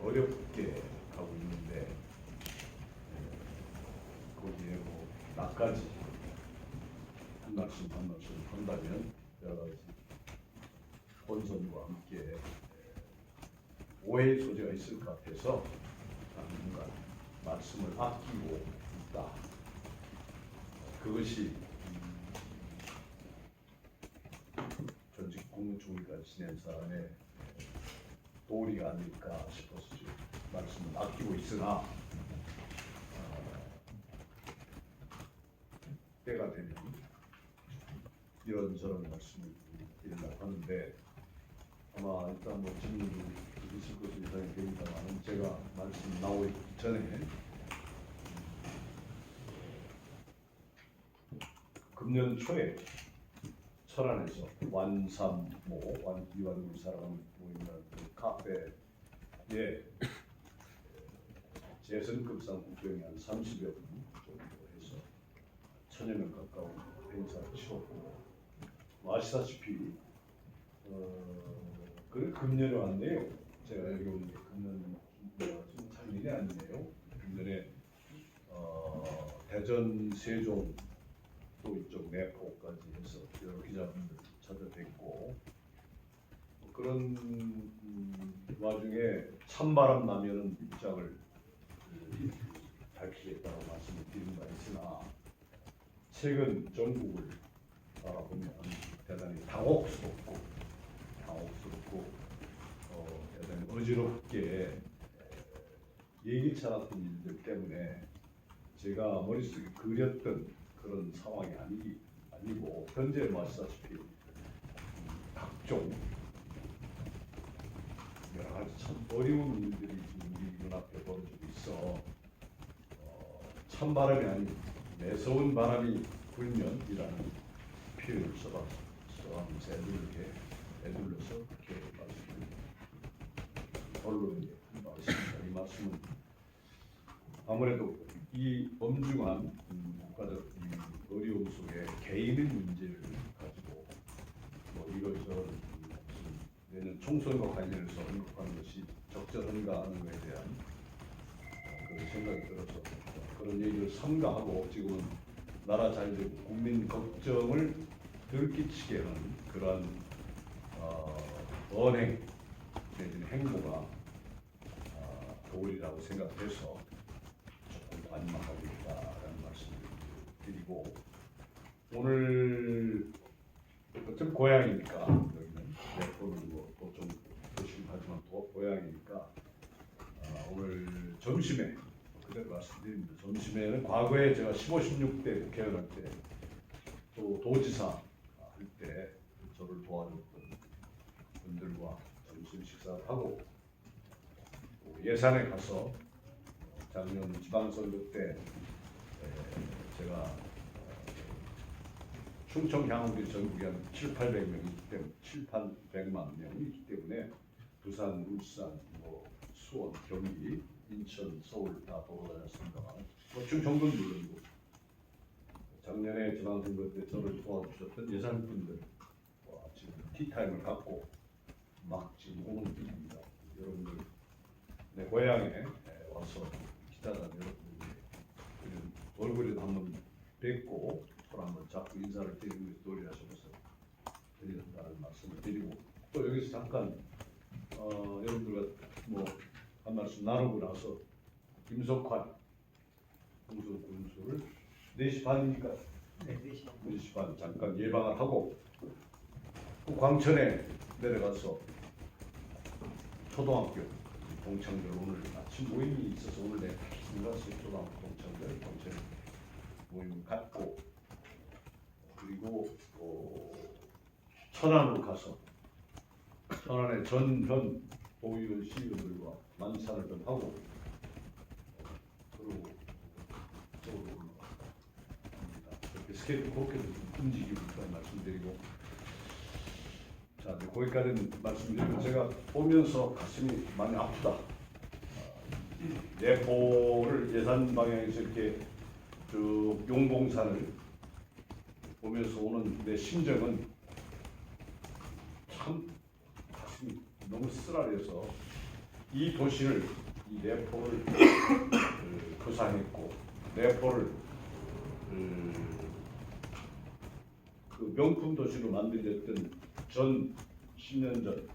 어렵게 가고 있는데 거기에 뭐 나까지 한 말씀 한 말씀 한다면 여러 가지 본선과 함께 오해의 소지가 있을 것 같아서 당분간 말씀을 아끼고 있다. 그것이 전직 국무총리까지 지낸 사람의 도리가 아닐까 싶어서 말씀을 아끼고 있으나 때가 되면 이런저런 말씀을 드리려고 하는데 아마 일단 뭐 질문이 있을 것으로 예상이 됩니다만 제가 말씀 나오기 전에 금년 초에 철안에서 완삼모 이완을 사랑하는 모임이라는 그 카페에 재선급상 국회의원이 한 30여 분 정도 해서 1000여 명 가까운 행사를 치렀고 아시다시피 그래 금년에 왔네요. 제가 여기 온 게 금년 지금 작년이 아니네요. 금년에 대전 세종 또 이쪽 내포까지 해서 여러 기자분들 찾아뵙고 그런 와중에 찬바람 나면은 입장을 밝히겠다고 말씀을 드린 바 있으나 최근 전국을 바라보면 대단히 당혹스럽고 대단히 어지럽게 예기치 않았던 일들 때문에 제가 머릿속에 그렸던 그런 상황이 아니고 현재 말씀하시다시피 각종 여러 가지 참 어려운 일들이 지금 우리 눈앞에 벌어지고 있어 찬바람이 아닌 매서운 바람이 불면이라는 표현을 써가면서 애둘러서 그렇게 말씀을 언론에 말씀입니다. 이 말씀은 아무래도 이 엄중한 국가적 어려움 속에 개인의 문제를 가지고 뭐 이것저것 내년 총선과 관련해서 언급하는 것이 적절한가 하는 것에 대한 그런 생각이 들어서 그런 얘기를 삼가하고 지금은 나라 잘되고 국민 걱정을 들끼치게 하는 그러한 언행 내지는 행보가 도리라고 생각해서 조금 관망하고 있다라는 말씀을 드리고 오늘 어차피 고향이니까 여기는 오늘 뭐좀 조심하지만 고향이니까 오늘 점심에 그대로 말씀드립니다. 점심에는 과거에 제가 15, 16대 국회의원 할 때 또 도지사 할 때 저를 도와줬던 분들과 점심 식사를 하고 예산에 가서 작년 지방선거 때 제가 충청 향후리 전국에 한 700만 명이 있기 때문에 부산, 울산, 수원, 경기, 인천, 서울 다 돌아다녔습니다만 충청도 물론이고 작년에 지방선거 때 저를 도와주셨던 예산분들과 지금 티타임을 갖고 막 지금 오는 중입니다. 여러분들 내 고향에 와서 기자단 여러분들 얼굴에도 한번 뵙고 손 한번 잡고 인사를 드리는 것이 도리라 싶어서 드린다는 말씀을 드리고 또 여기서 잠깐 여러분들과 한 말씀 나누고 나서 김석환 군수를 4시 반이니까 4시 반 잠깐 예방을 하고 그 광천에 내려가서 초등학교 동창들 오늘 아침 모임이 있어서 오늘 내가 초등학교 동창들 광천에 모임을 갖고 그리고 천안으로 가서 천안의 전현 도의원 시의원들과 만찬을 좀 하고 그리고 서울로 올라갑니다. 이렇게 스케줄 그렇게 움직이고 있다는 말씀드리고 자 이제 거기까지는 말씀드리고 제가 보면서 가슴이 많이 아프다. 내포를 예산 방향에서 이렇게 쭉 용봉산을 보면서 오는 내 심정은 참 가슴이 너무 쓰라려서 이 도시를 이 내포를 구상했고 내포를 그 명품 도시로 만들었던 전 10년 전,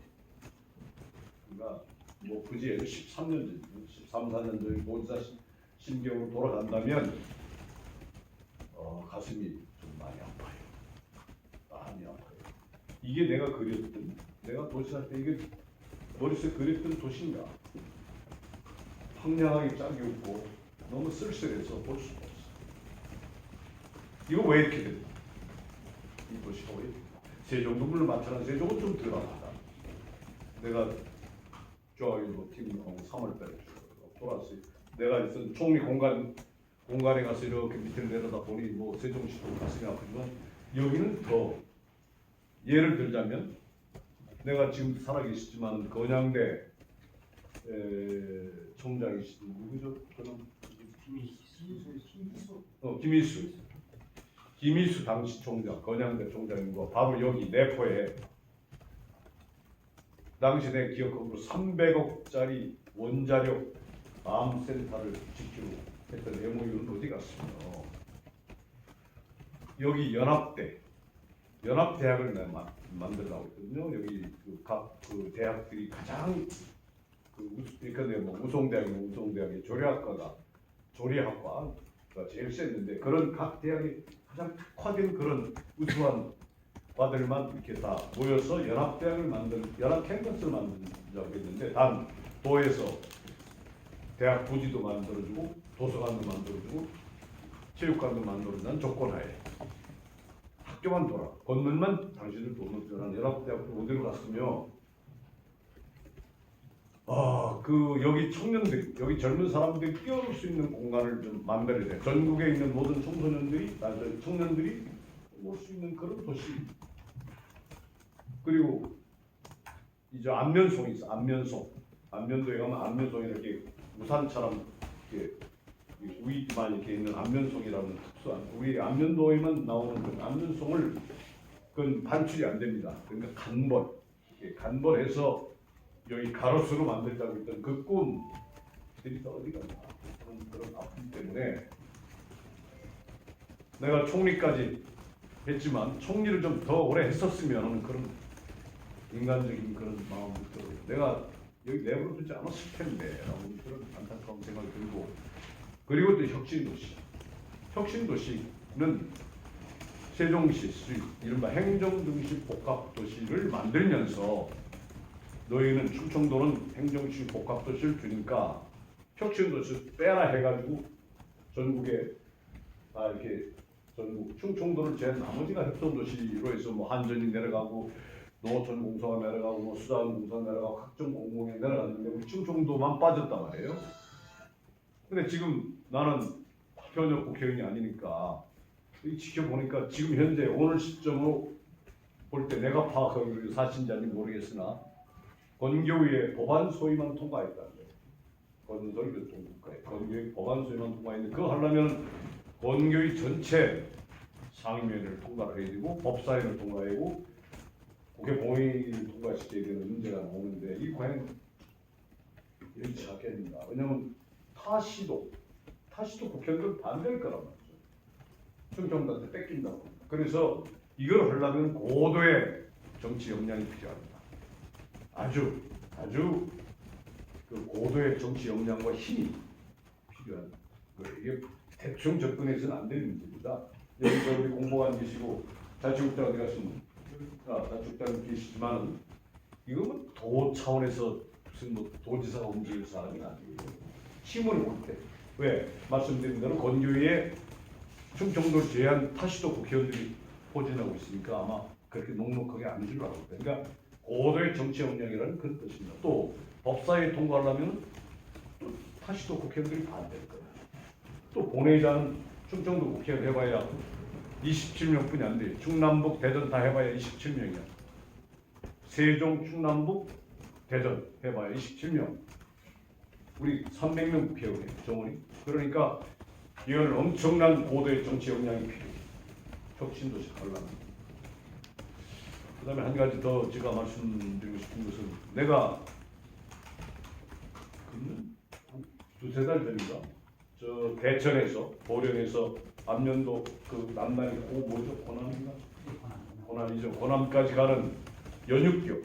그러니까 뭐 그지 13년 전, 13, 14년 전 모의사 심경으로 돌아간다면 가슴이 좀 많이 아파요. 많이 아파요. 이게 내가 그렸던, 내가 도시할 때 이게 머릿속에 그렸던 도시인가? 황량하게 짝이 없고 너무 쓸쓸해서 볼 수가 없어. 이거 왜 이렇게 됐나? 이 도시가 왜 이렇게 됐나? 세종동물을 마찬가지. 세종은 좀 들어가다. 내가 조합일보 팀하고 3월달에 돌아왔어요. 내가 있던 총리 공간에 가서 이렇게 밑을 내려다 보니 뭐 세종시도 가슴이 아프지만 여기는 더, 예를 들자면 내가 지금 살아계시지만 건양대 총장이시던 누구죠? 그럼 김일수 당시 총장, 건양대 총장님과 바로 여기 내포에 당시 내 기억으로 300억짜리 원자력 암센터를 짓기로 했던 MOU는 어디 갔으며, 여기 연합대학을 내가 만들려고 했거든요. 여기 각 그 대학들이 가장 그러니까 뭐 우송대학의 조리학과가 제일 셌는데, 그런 각 대학이 가장 특화된 그런 우수한 과들만 이렇게 다 모여서 연합 캠퍼스를 만들자고 했는데, 단 도에서 대학 부지도 만들어주고 도서관도 만들어주고 체육관도 만들어주는 조건하에 학교만 돌아 건물만 당신들 돈을 들여는 연합대학도 어디로 갔으며, 여기 청년들이, 여기 젊은 사람들이 뛰어놀 수 있는 공간을 좀 만들어야 돼. 전국에 있는 모든 청년들이 올 수 있는 그런 도시. 그리고 이제 안면송이 있어. 안면도에 가면 안면송이 이렇게 우산처럼 이렇게 위만 이렇게 있는 안면송이라는 특수한, 우리 안면도에만 나오는 그 안면송을, 그건 반출이 안 됩니다. 그러니까 간벌해서 여기 가로수로 만들자고 했던 그 꿈들이 또 어디 갔나, 그런 아픔 때문에 내가 총리까지 했지만, 총리를 좀 더 오래 했었으면 그런 인간적인 그런 마음이 들어요. 내가 여기 내버려 두지 않았을 텐데 라고 그런 안타까운 생각이 들고, 그리고 또 혁신도시는 세종시, 이른바 행정중심 복합도시를 만들면서, 너희는 충청도는 행정시 복합도시를 주니까 혁신도시 빼라 해가지고 전국에 이렇게 전국 충청도를 제한 나머지가 협동도시로 해서 뭐 한전이 내려가고 농어촌공사가 내려가고 뭐 수자원공사가 내려가고 각종 공공이 내려갔는데 우리 충청도만 빠졌단 말이에요. 근데 지금 나는 현역 국회의원이 아니니까 지켜보니까 지금 현재 오늘 시점으로 볼 때 내가 파악하기로 사실인지 모르겠으나 건교위의 법안 소위만 통과했다는 거예요. 건설교통국가에 건교위 법안 소위만 통과했는데, 그거 하려면 건교위 전체 상임위원회를 통과를 해야 되고 법사위를 통과해야 되고 국회 본회의를 통과시켜야 되는 문제가 나오는데, 이 과연 여의치 않겠는가. 왜냐하면 타시도 국회의원들 반대할 거란 말이죠. 충청도한테 뺏긴다고. 그래서 이걸 하려면 고도의 정치 역량이 필요합니다. 아주 그 고도의 정치 역량과 힘이 필요한 거예요. 이게 대충 접근해서는 안 되는 문제입니다. 여기서 우리 공보관 계시고 자치국장 어디 가시면 자치국장 계시지만, 이거는 도 차원에서 무슨 뭐 도지사가 움직일 사람이 아니에요. 힘을 올 때. 왜? 말씀드린 대로 건교위에 충청도를 제외한 타시도 국회의원들이 포진하고 있으니까 아마 그렇게 녹록하게 안 줄 알고. 그러니까 고도의 정치 역량이라는 그런 뜻입니다. 또 법사위에 통과하려면 또 타시도 국회의원들이 반대할 거예요. 또 본회의장은 충청도 국회의원 해봐야 27명뿐이 안 돼요. 충남북 대전 다 해봐야 27명이야. 세종 충남북 대전 해봐야 27명. 우리 300명 국회의원이에요. 정원이. 그러니까 이건 엄청난 고도의 정치 역량이 필요해요. 혁신도시 하려면. 그 다음에 한 가지 더 제가 말씀드리고 싶은 것은, 내가 두세 달 전인가 저 대천에서 보령에서 안면도 그 남단이 뭐죠 고남인가 고남이죠 고남까지 가는 연육교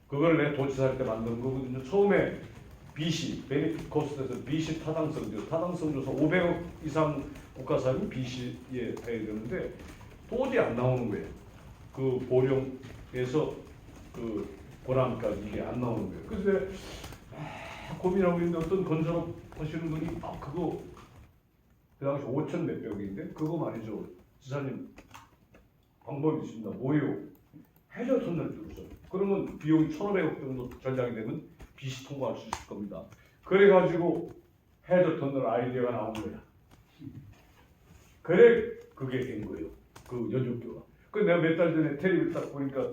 그걸 내 도지사할 때 만든 거거든요. 처음에 BC 베네핏 코스트에서 BC 타당성조사 500억 이상 국가사업이 BC에 해야 되는데 도저히 안 나오는 거예요. 그 보령에서 그 고남까지 이게 안 나오는 거예요. 그래서 내가 고민하고 있는데 어떤 건설업 하시는 분이 그거 그 당시 5천 몇백억인데 그거 말이죠. 지사님 방법이 있습니다. 뭐예요? 해저 터널 뚫으세요. 그러면 비용이 1,500억 정도 전량이 되면 BC 통과할 수 있을 겁니다. 그래가지고 해저 터널 아이디어가 나온 거야. 그래 그게 된 거예요. 그 연육교가. 그 내가 몇 달 전에 텔레비 딱 보니까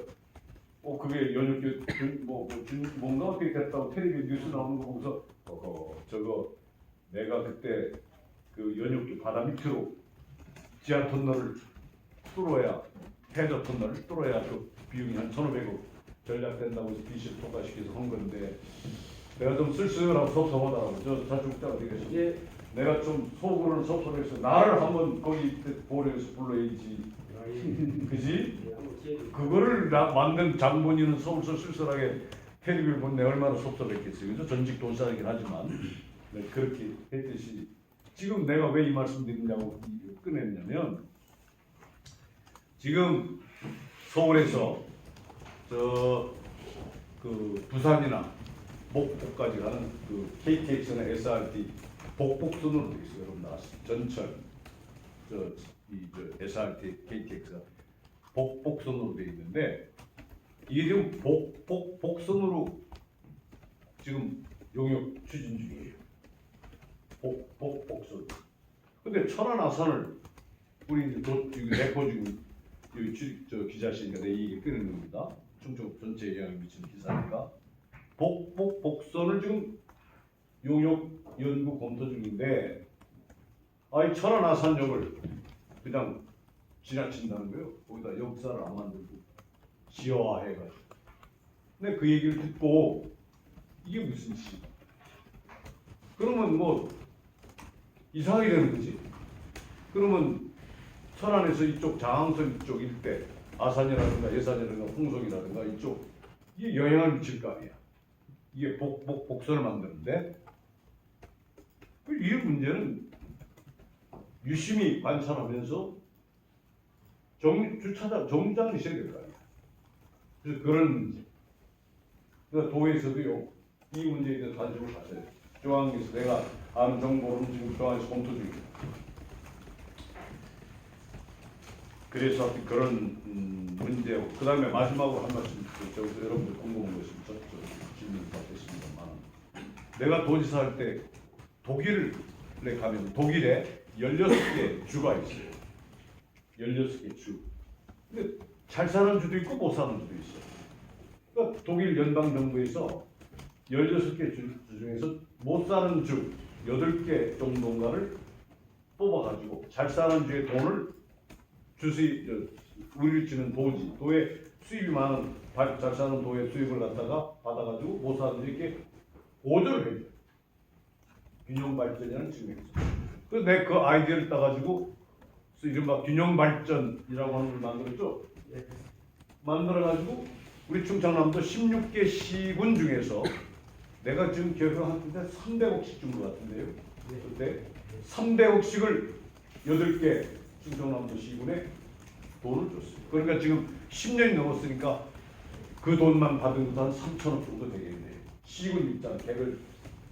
그게 연육교 뭔가 어떻게 됐다고 텔레비 뉴스 나오는 거 보고서 저거 내가 그때 그 연육교 바다 밑으로 지하 터널을 뚫어야 해저 터널을 뚫어야 그 비용이 한 1,500억 전략된다고 해서 BC 통과시켜서 한 건데 내가 좀 쓸쓸하고 섭섭하더라고. 저 자축자가 되겠어. 예. 내가 좀 속으로는 섭섭해서 나를 한번 거기 보령에서 불러야지. 그지? 그거를 만든 장본인은 서울서 쓸쓸하게 텔레비를 본 내 얼마나 섭섭했겠어요. 그죠? 전직 도지사이긴 하지만 네, 그렇게 했듯이 지금 내가 왜 이 말씀 드리냐고 꺼냈냐면 지금 서울에서 그 부산이나 목포까지 가는 그 KTX나 SRT 복복선으로 되어 있어요. 여러분 나왔어요. 전철 저 SRT KTX가 복복선으로 되어 있는데 이게 지금 복선으로 지금 용역 추진 중이에요. 복선. 근데 천안 아산을 우리 이제 내포 지금 여기 저 기자시니까 내 얘기 끊는 겁니다. 충청 전체에 영향을 미치는 기사니까 복선을 지금 용역 연구 검토 중인데 이 천안 아산역을 그냥 지나친다는 거예요. 거기다 역사를 안 만들고 지하화해가지고. 근데 그 얘기를 듣고 이게 무슨 시? 그러면 뭐 이상하게 되는 거지. 그러면 천안에서 이쪽 장항선 이쪽 일대 아산이라든가 예산이라든가 홍성이라든가 이쪽 이게 영향을 미칠 거 아니야. 이게 복선을 만드는데 이 문제는 유심히 관찰하면서 주차장 정장이 있어야 될 거 아니야. 그래서 그런 문제. 그러니까 도에서도요 이 문제에 대해서 관심을 가져야 돼. 중앙에서 내가 아는 정보로는 지금 중앙에서 검토 중입니다. 그래서 그런 문제고 그 다음에 마지막으로 한 말씀 저기서 여러분들 궁금한 거 있으면 질문 받겠습니다만 내가 도지사 할 때 독일에 가면 독일에 16개 주가 있어요. 16개 주. 근데 잘 사는 주도 있고 못 사는 주도 있어요. 그러니까 독일 연방정부에서 16개 주 중에서 못 사는 주 8개 정도인가를 뽑아가지고 잘 사는 주의 돈을 우리를 주는 도의 수입이 많은 잘 사는 도의 수입을 갖다가 받아가지고 못 사는 주 이렇게 보조를 해줘요. 균형 발전이라는 측면에서. 그래서 내가 그 아이디어를 따가지고 이른바 균형 발전이라고 하는 걸 만들었죠. 만들어가지고 우리 충청남도 16개 시군 중에서 내가 지금 기억하는데 300억씩 준 것 같은데요. 그때 300억씩을 8개 충청남도 시군에 돈을 줬어요. 그러니까 지금 10년이 넘었으니까 그 돈만 받은 것도 한 3천억 정도 되겠네요. 시군 입장, 개별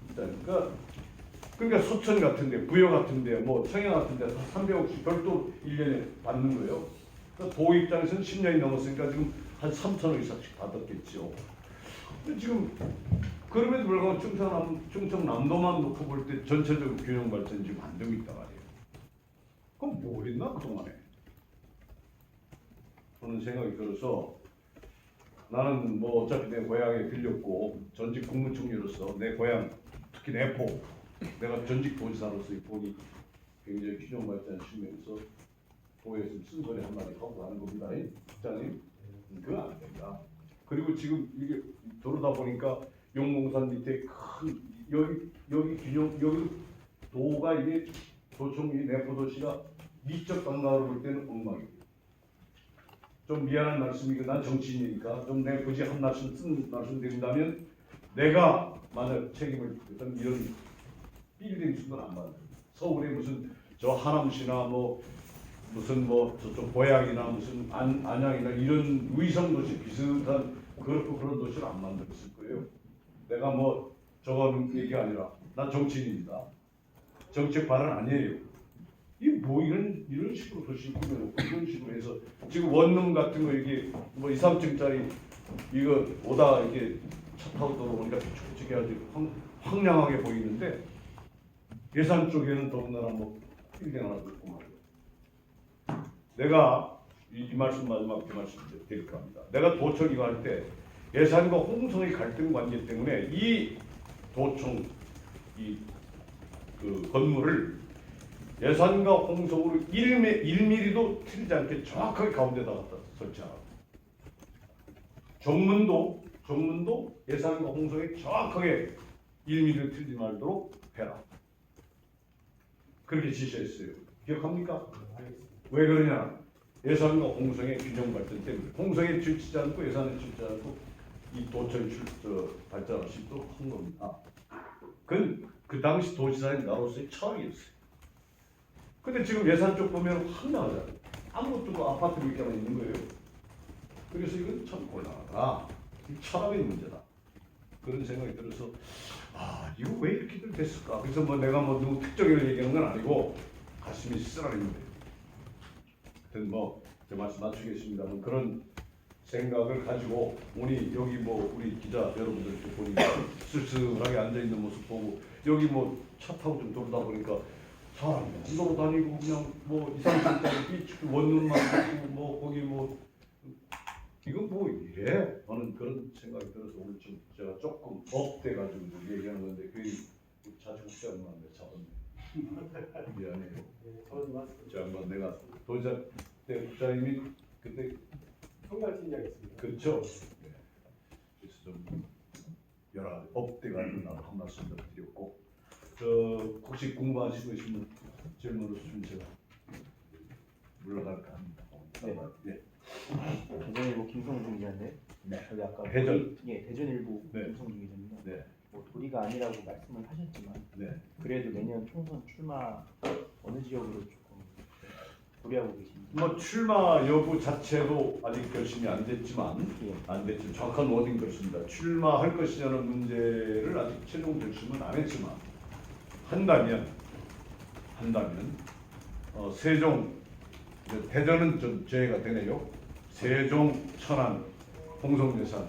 입장이니까. 그러니까 소천 같은데, 부여 같은데, 뭐 청양 같은데 300억씩 별도 1년에 받는 거예요. 그러니까 도 입장에서는 10년이 넘었으니까 지금 한 3천억 이상씩 받았겠죠. 근데 지금 그럼에도 불구하고 충청남도만 놓고 볼 때 전체적으로 균형 발전이 지금 안 되고 있단 말이에요. 그럼 뭐 했나 그동안에? 저는 생각이 들어서 나는 뭐 어차피 내 고향에 빌렸고 전직 국무총리로서 내 고향 특히 내포 내가 전직 도지사로서의 본이 굉장히 균형 발전 측면에서 도에서 쓴소리 한마디 하고 가는 겁니다. 국장님 그건 안 된다. 그리고 지금 이게 돌아다 보니까 용봉산 밑에 큰 여기 균형 여기 도가 이게 도청 이 내포도시가 미적 감각으로 볼 때는 엉망이에요. 좀 미안한 말씀이고 난 정치인이니까 좀 내가 굳이 한 말씀 쓴 말씀 드린다면 내가 만약 책임을 어떤 이런 빌딩 수는 안 받아요. 서울에 무슨 저 하남시나 뭐 무슨 뭐 저쪽 고양이나 무슨 안양이나 이런 위성 도시 비슷한 그런 도시를 안 만들었을 거예요. 내가 뭐 저건 얘기 아니라 난 정치인입니다. 정책 발언 아니에요. 이 뭐 이런 식으로 도시 꾸며놓고 이런 식으로 해서 지금 원룸 같은 거 이게 뭐 2, 3층짜리 이거 오다 이렇게 차 타고 들어오니까 저게 아주 황량하게 보이는데 예산 쪽에는 더군다나 뭐 빌딩 하나 있고 말이에요. 내가 이 말씀 마지막 말씀 드릴까 합니다. 내가 도청 이거 할 때 예산과 홍성의 갈등 관계 때문에 이 도청 그 건물을 예산과 홍성으로 1mm도 틀리지 않게 정확하게 가운데다 갖다 설치하라고. 정문도 예산과 홍성에 정확하게 1mm도 틀리지 말도록 해라. 그렇게 지시했어요. 기억합니까? 왜 그러냐? 예산과 홍성의 균형 발전 때문에 홍성에 치우치지 않고 예산에 치우치지 않고 이 도청이 발전할 수 있도록 한 겁니다. 그건 그 당시 도지사인 나로서의 철학이었어요. 근데 지금 예산 쪽 보면 황량하잖아요. 아무것도 아파트 밑에만 있는 거예요. 그래서 이건 참 곤란하다. 이 철학의 문제다. 그런 생각이 들어서 이거 왜 이렇게들 됐을까? 그래서 뭐 내가 뭐 누구 특정인을 얘기하는 건 아니고 가슴이 쓰라립니다. 하여튼 제 말씀 맞추겠습니다만 그런 생각을 가지고 오늘 여기 우리 기자 여러분들 이렇게 보니까 쓸쓸하게 앉아 있는 모습 보고 여기 차 타고 좀 돌다 보니까 사람이 안 돌아다니고 그냥 2, 3층짜리 원룸만 있고 거기 이거 이래 하는 그런 생각이 들어서 오늘 좀 제가 조금 업돼가지고 얘기하는 건데 괜히 자주국자 양반한테 잡았네. 미안해요. 저 양반 내가 도지사 때 국장님이 그때 총괄팀장이었습니다. 그렇죠. 네. 그래서 좀 여러 가지 업돼가지고 나도 한 말씀 좀 드렸고 혹시 궁금하시고 계시면 질문을 주시면 제가 물러갈까 합니다. 네. 대전일보 김성중 기자인데 네. 저기 아까 대전. 대전일보 네. 김성중 기자입니다. 네. 도리가 아니라고 말씀을 하셨지만 네. 그래도 내년 총선 출마 어느 지역으로 조금 고려하고 계십니까? 출마 여부 자체도 아직 결심이 안 됐지만 예. 정확한 워딩 그렇습니다. 출마할 것이냐는 문제를 아직 최종 결심은 안 했지만 한다면 세종 대전은 좀 제외가 되네요. 세종, 천안, 홍성예산.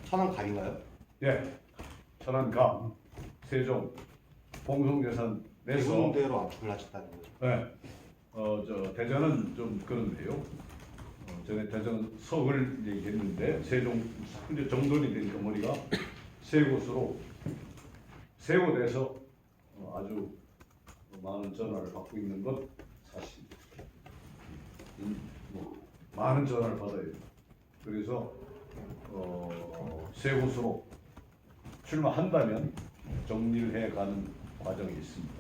천안갑인가요? 예, 천안갑, 세종, 홍성예산 내서 대군대로 압축을 하셨다는 거죠. 네, 대전은 좀 그런데요. 전에 대전 석을 얘기했는데 세종 이제 정돈이 된 덩어리가 세 곳으로 세곳에서 아주 많은 전화를 받고 있는 것 사실입니다. 많은 전화를 받아요. 그래서 세 곳으로 출마한다면 정리를 해가는 과정이 있습니다.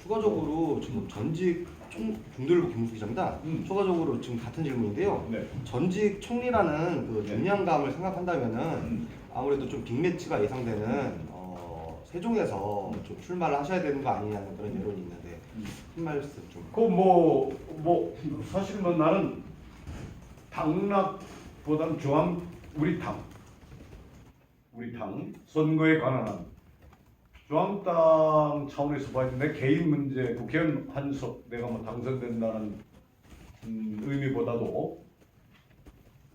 추가적으로 지금 전직 중도일보 김우수 기자입니다. 추가적으로 지금 같은 질문인데요. 네. 전직 총리라는 그 네. 중량감을 생각한다면은 아무래도 좀 빅매치가 예상되는 세종에서 좀 출마를 하셔야 되는 거 아니냐는 그런 여론이 있는데 한 말씀 좀. 사실 나는 당락보다는 우리 당 선거에 관한 한 중앙당 차원에서 봐야 내 개인 문제 국회의원 한석 내가 당선된다는 의미보다도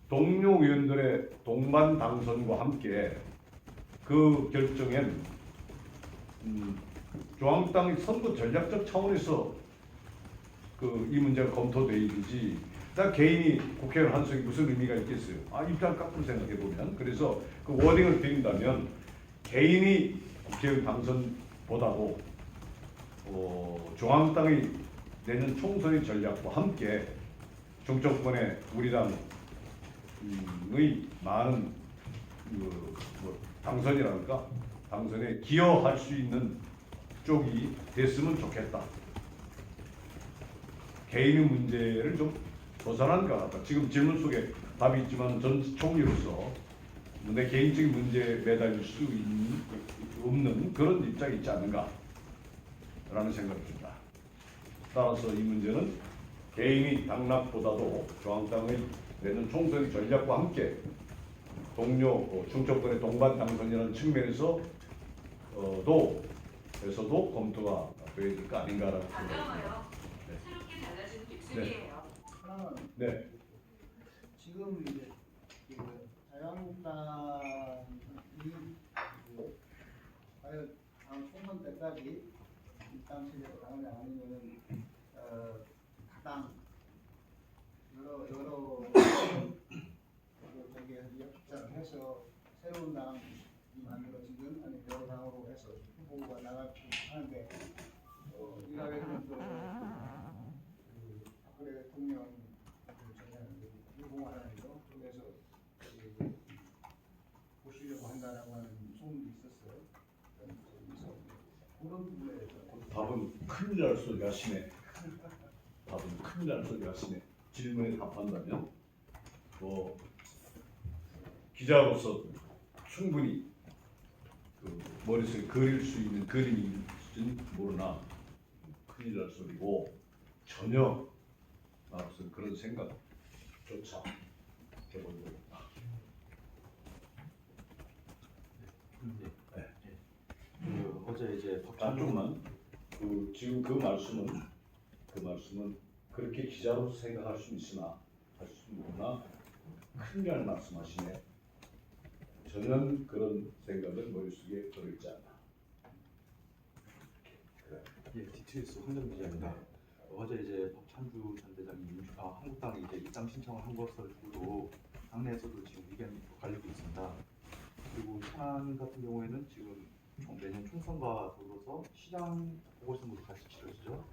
동료 의원들의 동반 당선과 함께 그 결정엔 중앙당 선거 전략적 차원에서 이 문제가 검토되어야지. 나 개인이 국회의원 한석이 무슨 의미가 있겠어요? 입장 깎고 생각해 보면 그래서 그 워딩을 드린다면 개인이 국회의원 당선보다도 중앙당의 내년 총선의 전략과 함께 정치권의 우리 당의 많은 당선에 기여할 수 있는 쪽이 됐으면 좋겠다. 개인의 문제를 좀 벗어난 것 같다. 지금 질문 속에 답이 있지만 전 총리로서 내 개인적인 문제에 매달릴 수 없는 그런 입장이 있지 않는가라는 생각이 듭니다. 따라서 이 문제는 개인의 당락보다도 중앙당의 내년 총선 전략과 함께 동료 충청권의 동반 당선이라는 측면에서 에서도 검토가 되어야 될 거 아닌가라는 생각이 듭니다. 네. 새롭게 달라진 빅스비예요. 하나는 네. 지금 이제 그 자유한국당이 과연 다음 총선 때까지 입당 체제로 가느냐 아니면은 가당 여러 저기 협작을 해서 새로운 당이 만들어지든 아니 여러 당으로 해서 후보가 나가고 하는데 이라에는 또 박근혜 대통령 유공화라는거 그래서 보시려고 한다라고 하는 소문이 있었어요. 그래서 그런 부분에 대해서 답은 큰일 날 소리 하시네. 답은 큰일 날 소리 하시네. 질문에 답한다면 기자로서 충분히 그 머릿속에 그릴 수 있는 그림인지는 모르나 큰일 날 소리고 전혀 나로서 그런 생각조차 해본 적 없다. 어제 이제 조금만 지금 그 말씀은 그렇게 기자로서 생각할 수 있으나 할 수 모르나 큰일 날 말씀하시네. 전혀 그런 생각은 머릿속에 들어있지 않아. 그래. 예, DTS 황정 기자입니다. 어제 이제 박찬주 전 대장이 한국당에 이제 입당 신청을 한 것을 두고 당내에서도 지금 의견이 갈리고 있습니다. 그리고 천안 같은 경우에는 지금 내년 총선과 더불어서 시장 보궐선거도 같이 치러지죠.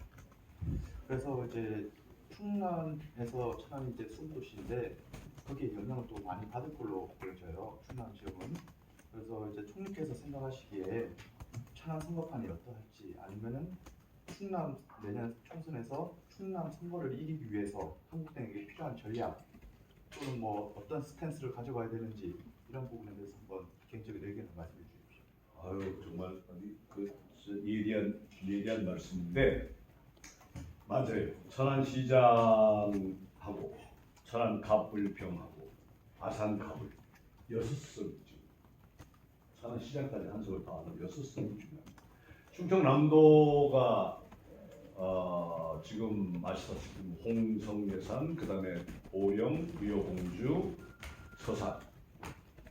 그래서 이제 충남에서 천안이 이제 수도시인데 거기에 영향을 또 많이 받을 걸로 보여져요. 충남 지역은. 그래서 이제 총리께서 생각하시기에 천안 선거판이 어떠할지 아니면은 충남 내년 총선에서 충남 선거를 이기기 위해서 한국당에게 필요한 전략 또는 뭐 어떤 스탠스를 가져가야 되는지 이런 부분에 대해서 한번 개인적인 의견을 말씀해 주십시오. 아유 정말 예리한 말씀인데 맞아요. 천안시장하고 천안 갑을병하고 아산 갑을 6석 지금 천안시장까지 한 석을 다 하는 6석이 중요합니다. 충청남도가 지금 아시다시피 홍성예산, 그다음에 보령, 의료공주, 서산,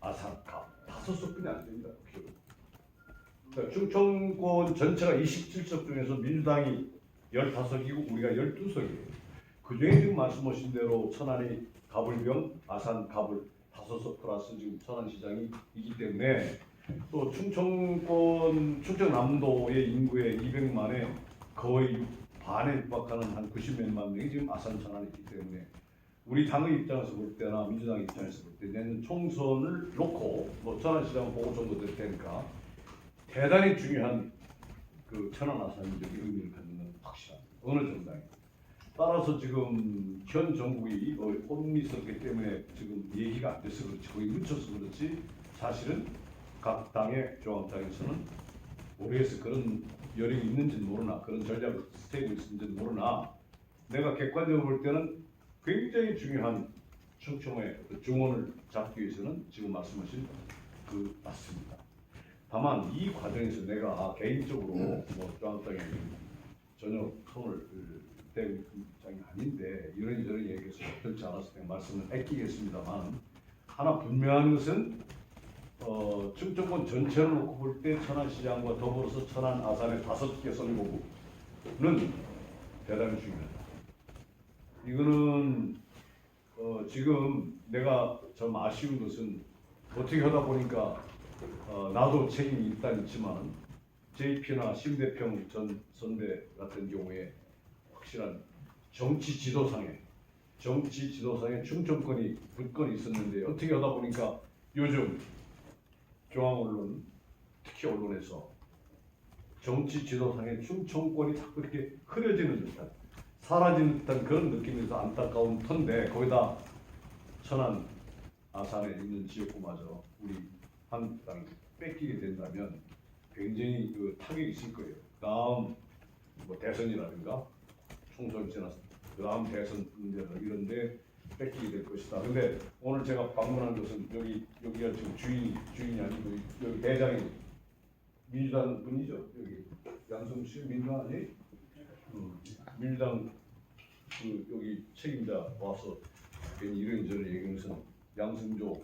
아산, 갑 5석뿐이 안 됩니다. 그러니까 충청권 전체가 27석 중에서 민주당이 15석이고 우리가 12석이에요. 그중에 지금 말씀하신 대로 천안이 갑을병, 아산 갑을 5석 플러스 지금 천안시장이 있기 때문에 또 충청남도의 인구의 200만에 거의 반에 육박하는 한 90몇만 명이 지금 아산 천안에 있기 때문에 우리 당의 입장에서 볼 때나 민주당 입장에서 볼 때 내년 총선을 놓고 뭐 천안시장 보고 정도 될 테니까 대단히 중요한 그 천안 아산적인 의미를 갖는 건 확실합니다. 어느 정당이. 따라서 지금 현 정부의 혼미스럽기 때문에 지금 얘기가 안 돼서 그렇지 거의 묻혀서 그렇지 사실은 각 당의 중앙당에서는 모르겠어 그런 여력이 있는지는 모르나 그런 전략을 스테이고 있는지는 모르나 내가 객관적으로 볼 때는 굉장히 중요한 충청의 중원을 잡기 위해서는 지금 말씀하신 그 맞습니다. 다만 이 과정에서 내가 개인적으로 뭐 중앙당에 전혀 손을 댈 입장이 아닌데 이런저런 얘기해서 그렇지 않아서 그냥 말씀을 아끼겠습니다만 하나 분명한 것은 충청권 전체를 놓고 볼 때 천안시장과 더불어서 천안 아산의 5개 선거구는 대단히 중요하다. 이거는 지금 내가 좀 아쉬운 것은 어떻게 하다 보니까 나도 책임이 일단 있지만 JP나 심대평 전 선배 같은 경우에 확실한 정치 지도상에 충청권이 굳건히 있었는데 어떻게 하다 보니까 요즘 중앙 언론, 특히 언론에서 정치 지도상의 충청권이 자꾸 이렇게 흐려지는 듯한, 사라지는 듯한 그런 느낌에서 안타까운 터인데, 거기다 천안 아산에 있는 지역구마저 우리 한국 땅이 뺏기게 된다면 굉장히 그 타격이 있을 거예요. 다음 뭐 대선이라든가 총선이 지나서 다음 대선 문제나 이런데 뺏기게 될 것이다. 근데 오늘 제가 방문한 것은 여기가 지금 주인이 아니고 여기 대장이 민주당 분이죠. 여기 양성우 씨 민주당 아니? 민주당 그 여기 책임자 와서 괜히 이런저런 얘기하면서 양승조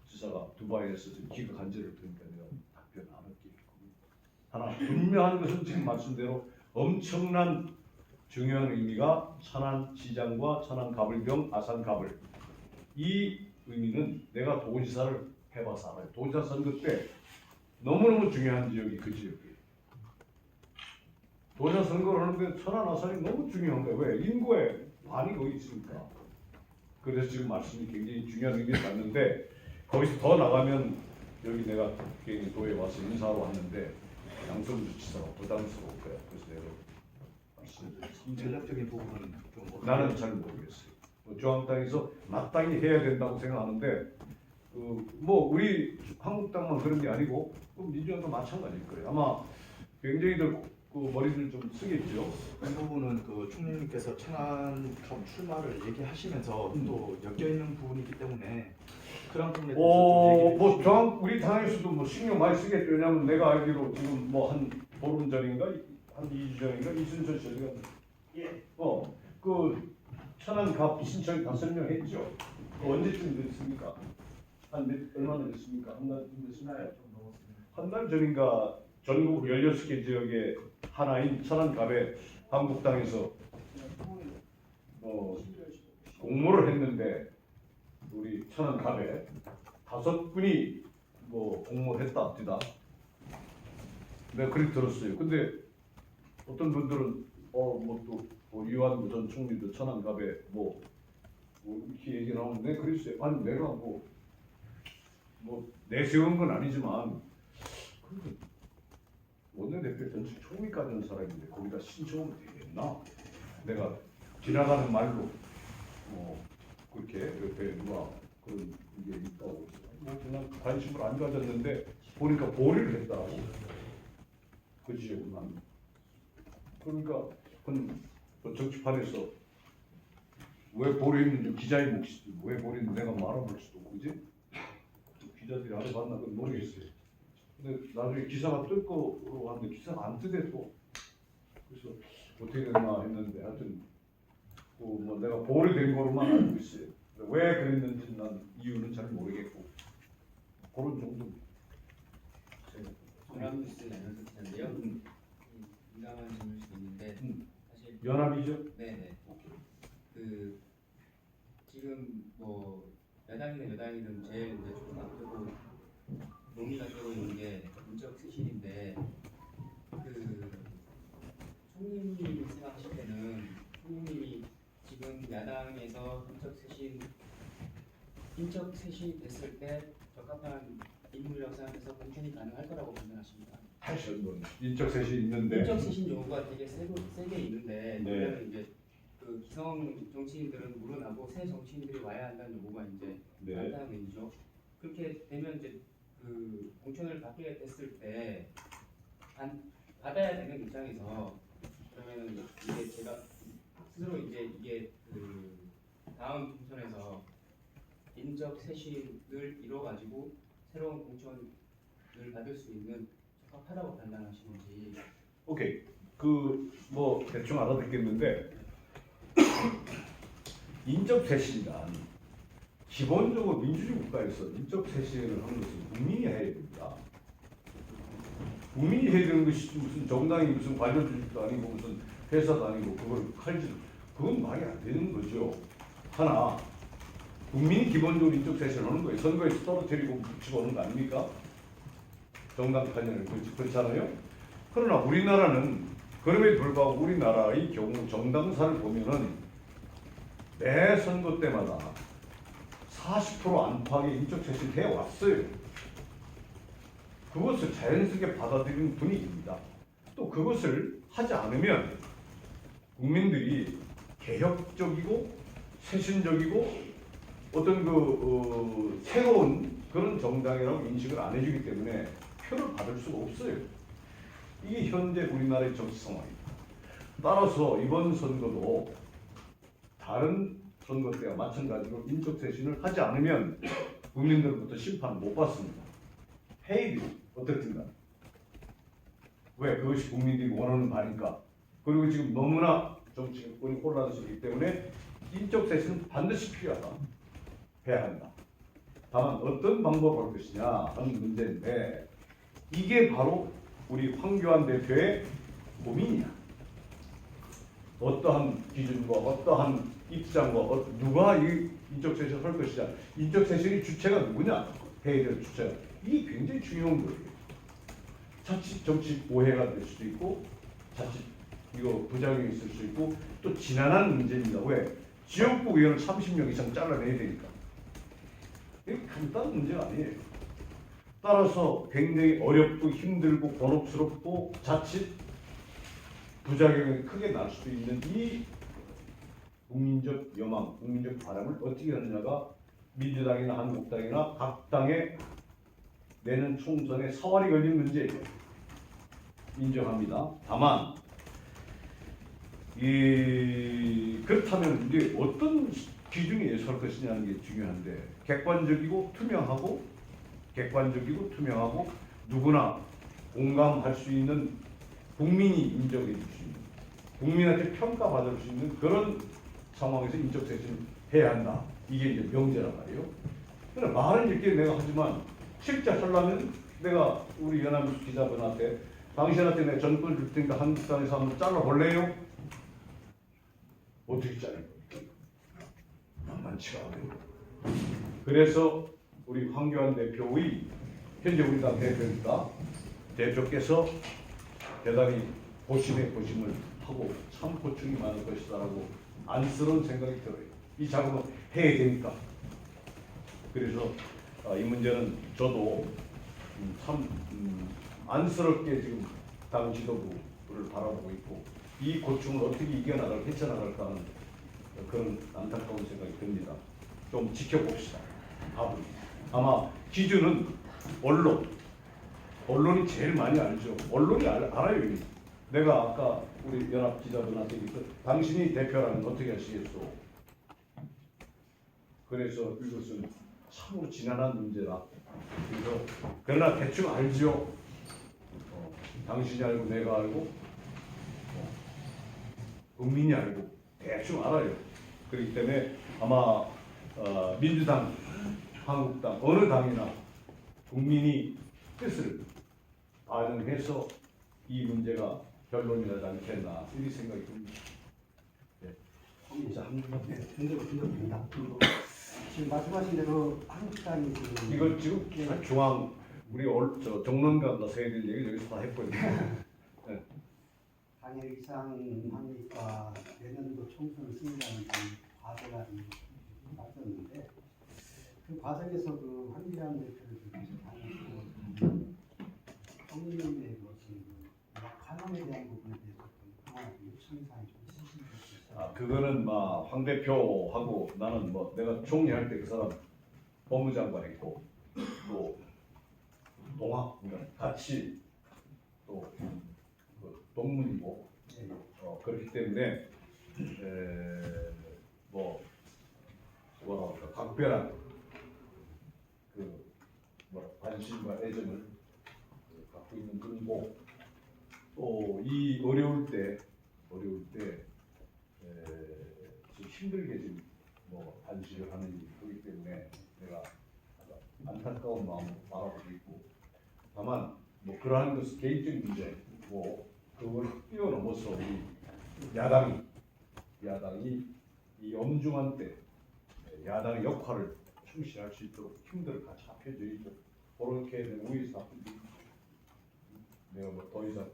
지사가 두바이에서 지금 기각 한지를 들으니까 내가 답변 안 할게. 하나 분명한 것은 지금 말씀대로 엄청난 중요한 의미가 천안시장과 천안가불병 아산가불, 이 의미는 내가 도지사를 해봐서 알아요. 도지사 선거 때 너무너무 중요한 지역이 그 지역이에요. 도지사 선거를 하는데 천안 아산이 너무 중요한 거예요. 왜? 인구의 반이 거기 있으니까. 그래서 지금 말씀이 굉장히 중요한 의미를 갖는데, 거기서 더 나가면 여기 내가 괜히 도에 와서 인사하러 왔는데 양성주 지사가 부담스러울 거야. 그래서 내가 말씀드렸습니다. 전략적인 부분은 좀 나는 잘 모르겠어요. 중앙당에서 마땅히 해야 된다고 생각하는데, 뭐 우리 한국당만 그런 게 아니고 민주당도 마찬가지일 거예요. 아마 굉장히들 그 머리를 좀 쓰겠죠. 그 부분은 그 총리님께서 천안 출마를 얘기하시면서 또 엮여 있는 부분이기 때문에 그런 부분에 대해서 좀 얘기해 뭐 주시면. 우리 당에서도 뭐 신경 많이 쓰겠죠. 왜냐하면 내가 알기로 지금 뭐 한 보름 전인가 한 2주 전인가 이순철 씨가 그 천안 갑 신청이 다 설명했죠. 언제쯤 됐습니까? 얼마나 됐습니까? 한 달쯤 됐습니까? 한 달 전인가 전국 16개 지역의 하나인 천안갑에 한국당에서 공모를 했는데, 우리 천안갑에 5분이 뭐 공모를 했다 합니다. 내가 그렇게 들었어요. 근데 어떤 분들은 뭐 유한무 전 총리도 천안갑에 뭐 이렇게 얘기 나오는데, 그랬어요. 아니 내가 뭐 내세운 건 아니지만 원내대표 전직 총리까지 하는 사람인데 거기다 신청하면 되겠나? 내가 지나가는 말로 그렇게 옆에 누가 그런 게 있다고 해서 뭐 그냥 관심을 안 가졌는데 보니까 보류를 했다고. 그 지역만. 그러니까 그 정치판에서 왜 보류했는지 기자의 몫이지, 왜 보류했는지 내가 말아볼 수도 없고, 그지? 기자들이 알아봤나 그건 모르겠어요. 근데 나중에 기사가 뜰 거로 하는데 기사가 안 뜨대 또. 그래서 어떻게 됐나 했는데 하여튼 뭐 내가 보류된 거로만 알고 있어요. 왜 그랬는지 난 이유는 잘 모르겠고 그런 정도. 연합뉴스 연연석 기자인데요. 민감한 질문일 수도 있는데 사실 연합이죠? 네네. 그 지금 뭐 야당이든 여당이든 제일 이제 조금 앞두고 논의가 되고 있는 게 문적 쇄신인데, 그 총리님이 생각하실 때는 총리님이 지금 야당에서 인적 쇄신이 됐을 때 적합한 인물이라고 생각해서 공천이 가능할 거라고 판단하십니다. 다시 한번 인적 쇄신 있는데. 인적 쇄신 요구가 되게 세게 있는데, 네. 왜냐면 이제 그 기성 정치인들은 물러나고 새 정치인들이 와야 한다는 요구가 이제 네. 많다는 얘기죠. 그렇게 되면 이제 그 공천을 받게 됐을 때 받아야 되는 입장에서 그러면 이게 제가 스스로 이게 그 다음 총선에서 인적 쇄신을 이뤄가지고 새로운 공천을 받을 수 있는 적합하다고 판단하시는지. 오케이. 뭐 대충 알아듣겠는데 인적 쇄신이란 기본적으로 민주주의 국가에서 인적 쇄신을 하는 것은 국민이 해야 됩니다. 국민이 해야 되는 것이 무슨 정당이 무슨 관련 주식도 아니고 무슨 회사도 아니고 그걸 그건 말이 안 되는 거죠. 하나, 국민이 기본적으로 인적 쇄신을 하는 거예요. 선거에서 떨어뜨리고 붙이고 오는 거 아닙니까? 정당 관련을 그렇잖아요. 그러나 우리나라는 그럼에도 불구하고 우리나라의 경우 정당사를 보면은 매 선거 때마다 40% 안팎의 인적 쇄신 해왔어요. 그것을 자연스럽게 받아들이는 분위기입니다. 또 그것을 하지 않으면 국민들이 개혁적이고 세신적이고 어떤 새로운 그런 정당이라고 인식을 안 해주기 때문에 표를 받을 수가 없어요. 이게 현재 우리나라의 정치 상황입니다. 따라서 이번 선거도 다른 선거 때와 마찬가지로 인적 쇄신을 하지 않으면 국민들로부터 심판을 못 받습니다. 해이도 어떻든가. 왜? 그것이 국민들이 원하는 바니까. 그리고 지금 너무나 정치권이 혼란스럽기 때문에 인적 쇄신은 반드시 필요하다. 해야 한다. 다만 어떤 방법을 할 것이냐 하는 문제인데 이게 바로 우리 황교안 대표의 고민이야. 어떠한 기준과 어떠한 입장과 누가 이 인적 쇄신을 할 것이냐. 인적 쇄신의 주체가 누구냐. 해야 될 주체가. 이게 굉장히 중요한 거예요. 자칫 정치 오해가 될 수도 있고 자칫 이거 부작용이 있을 수 있고 또 지난한 문제입니다. 왜? 지역구 의원을 30명 이상 잘라내야 되니까. 이게 간단한 문제가 아니에요. 따라서 굉장히 어렵고 힘들고 곤혹스럽고 자칫 부작용이 크게 날 수도 있는 이 국민적 여망, 국민적 바람을 어떻게 하느냐가 민주당이나 한국당이나 각 당의 내년 총선에 사활이 걸린 문제예요. 인정합니다. 다만 그렇다면 이제 어떤 기준에 설 것이냐는 게 중요한데 객관적이고 투명하고 누구나 공감할 수 있는 국민이 인정해 줄 수 있는 국민한테 평가받을 수 있는 그런 상황에서 인적 쇄신을 해야 한다. 이게 이제 명제란 말이에요. 그러나 말은 이렇게 내가 하지만 실제 하려면 내가 우리 연합뉴스 기자분한테 당신한테 내가 전권 줄 테니까 한국당에서 한번 잘라볼래요? 어떻게 자를 겁니까? 만만치가 않아요. 그래서 우리 황교안 대표의 현재 우리 당 대표입니다. 대표께서 대단히 고심을 하고 참 고충이 많을 것이다라고 안쓰러운 생각이 들어요. 이 작업을 해야 되니까. 그래서 이 문제는 저도 참 안쓰럽게 지금 당 지도부를 바라보고 있고 이 고충을 어떻게 헤쳐나갈까 하는 그런 안타까운 생각이 듭니다. 좀 지켜봅시다. 아마 기준은 언론이 제일 많이 알죠. 언론이 알아요. 이미. 내가 아까 우리 연합 기자분한테 얘기했죠. 당신이 대표라면 어떻게 하시겠소? 그래서 이것은 참으로 지난한 문제다. 그래서 그러나 대충 알죠. 당신이 알고 내가 알고 국민이 알고 대충 알아요. 그렇기 때문에 아마 민주당, 한국당 어느 당이나 국민이 뜻을 반영해서 이 문제가 결론이 나지 않겠나 이런 생각이 듭니다. 이제 한국입니다. 지금 말씀하신 대로 한국당이 지금 이거 지금 중앙 우리 정론가 세들 얘기 여기서 다 했거든요. 당일 이상하니까 내년도 총선을 승리하는 과제가 맞았는데 그 과정에서 그 황교안 대표를 당하시고 국민의 무슨 관험에 대한 부분에 대해서 요청 사항이 좀 있으신가요? 그거는 황 대표하고 나는 내가 총리할 때 그 사람 법무장관 했고 또 동학 같이 또 동문이고 그렇기 때문에 각별한 관심과 애정을 갖고 있는 분이고 또 이 어려울 때 지금 힘들게 지금 단식을 하는 거기 때문에 내가 안타까운 마음으로 바라보고 있고 다만 그러한 것은 개인적인 문제고 그걸 뛰어넘어서 우리 야당이 이 엄중한 때 야당의 역할을 충실할 수 있도록 힘들을 같이 합해줘야죠. 그렇게 되면 우리 사람들이 내가 더 이상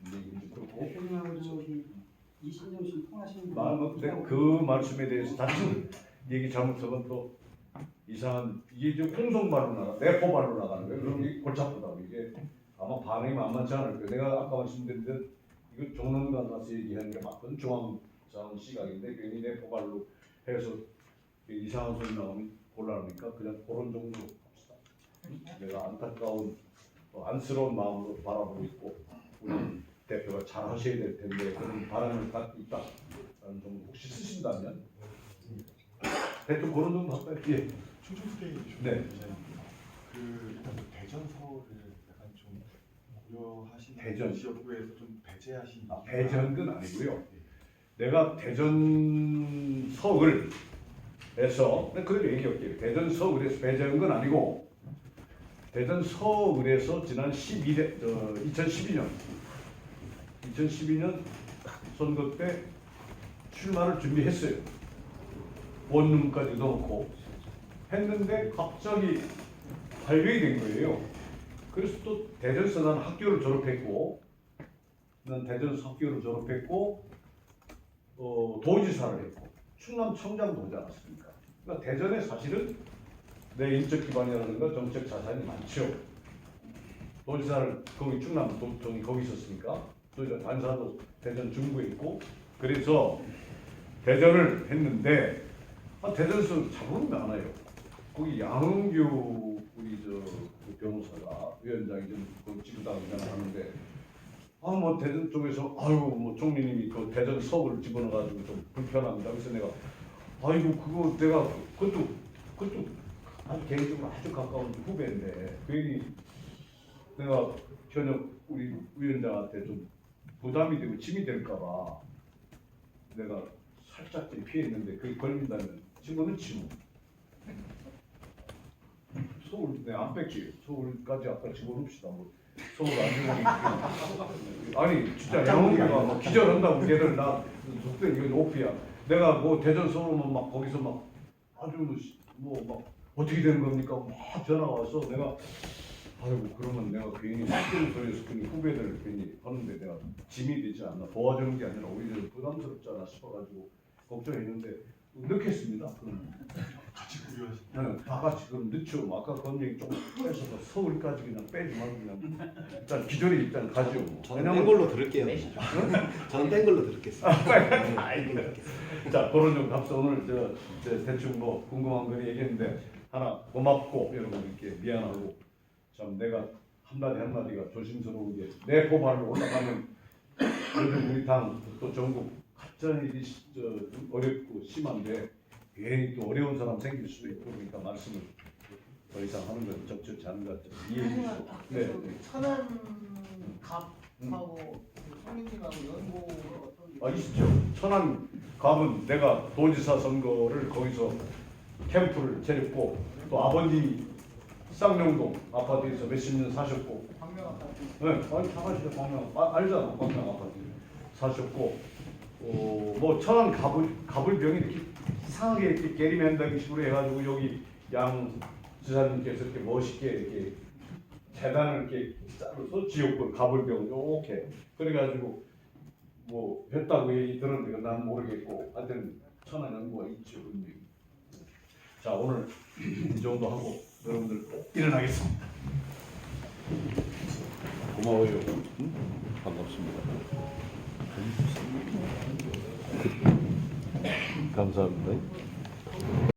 얘기를 듣고 대표님하고 저기 이신영 통하시는 분 내가 그 말씀에 대해서 자칫 얘기 잘못하면 또 이상한 이게 지금 홍성발로 나가 내포발로 나가는 거예요. 그럼 이게 골치 아프다고 이게 반응이 만만치 않을 거예요. 내가 아까 말씀드린 듯 이거 종론관 가서 얘기하는 게 맞거든. 중앙장 시각인데 괜히 내 포괄로 해서 이상한 소리 나오면 곤란하니까 그냥 그런 정도 합시다. 내가 안타까운 안쓰러운 마음으로 바라보고 있고 우리 대표가 잘 하셔야 될 텐데 그런 바람을 갖고 있다라는 정도 혹시 쓰신다면 대표 그런 정도 할까요? 예. 충청스테이 네. 그 일단 그 대전 서울을 약간 좀 고려하신 대전. 지역구에서 좀 배제하신 배전은 아니고요. 내가 대전 서울에서 그걸 얘기할게요. 대전 서울에서 배제한 건 아니고 대전 서울에서 지난 2012년 선거 때 출마를 준비했어요. 원룸까지 넣고 했는데 갑자기 발령이 된 거예요. 그래서 또 대전에서 난 학교를 졸업했고 도지사를 했고 충남청장도 오지 않았습니까? 그러니까 대전에 사실은 내 인적 기반이라든가 정책 자산이 많죠. 도지사를 거기 충남도청이 거기 있었으니까 도지사 단사도 대전 중구에 있고 그래서 대전을 했는데 대전에서 잡으면 많아요. 거기 양은규 우리 그 변호사가 위원장이 좀 그 지부장이잖아 하는데 뭐 대전 쪽에서 아유 뭐 총리님이 그 대전 서울을 집어넣어가지고 좀 불편합니다. 그래서 내가 아이고 그거 내가 그것도 아주 개인적으로 아주 가까운 후배인데 괜히 내가 현역 우리 위원장한테 좀 부담이 되고 짐이 될까봐 내가 살짝 좀 피했는데 그게 걸린다면 지금은 지금 서울 내가 안 뺄게요. 서울까지 아까 집어넣읍시다. 뭐 서울 안 집어넣으면 아니 진짜 양호가 뭐 기절한다고 걔들 나 속대 이거 오피야. 내가 뭐 대전 서울은 막 거기서 막 아주 뭐 막 어떻게 되는 겁니까? 막 전화 와서 내가 아이고 그러면 내가 괜히 숙제를 돌려서 괜히 후배들 괜히 하는데 내가 짐이 되지 않나 도와주는 게 아니라 오히려 부담스럽지 않아 싶어가지고 걱정했는데 넣겠습니다. 그럼 같이 고려하신 네, 다 같이 그럼 늦죠. 아까 그런 얘기 조금 빼서 서울까지 그냥 빼지 말고 그냥 일단 기존에 일단 가죠. 뭐. 저는 뺀 걸로 들을게요. 저는 뺀 걸로 들을겠습니다. 자 그런 좀 합서 오늘 저 대충 뭐 궁금한 거 얘기했는데 하나 고맙고 여러분 이렇게 미안하고 참 내가 한마디가 조심스러운 게 내 포발로 올라가면 요즘 우리 당 또 전국 갑자기 어렵고 심한데 괜히 또 어려운 사람 생길 수도 있고 그러니까 말씀을 더 이상 하는 건 적절치 않은 것 같아요. 이해해 주시고. 네. 천안 갑하고 성민님하고 연고가 어떤 있죠. 천안 갑은 내가 도지사 선거를 거기서 캠프를 차렸고 또 아버님이 쌍용동 아파트에서 몇십 년 사셨고 광명 아파트 네, 아니 사가시죠 광명 알잖아 광명 아파트 사셨고 뭐 천안 가불병이 이렇게 이상하게 이렇게 게리맨다기 식으로 해가지고 여기 양 지사님께서 이렇게 멋있게 이렇게 재단을 이렇게 짜로서 지역구 가불병 이렇게 그래가지고 뭐 했다고 얘기 들었는데 난 모르겠고 하여튼 천안 연구가 있죠. 자 오늘 이 정도 하고 여러분들 꼭 일어나겠습니다. 고마워요. 반갑습니다. 감사합니다.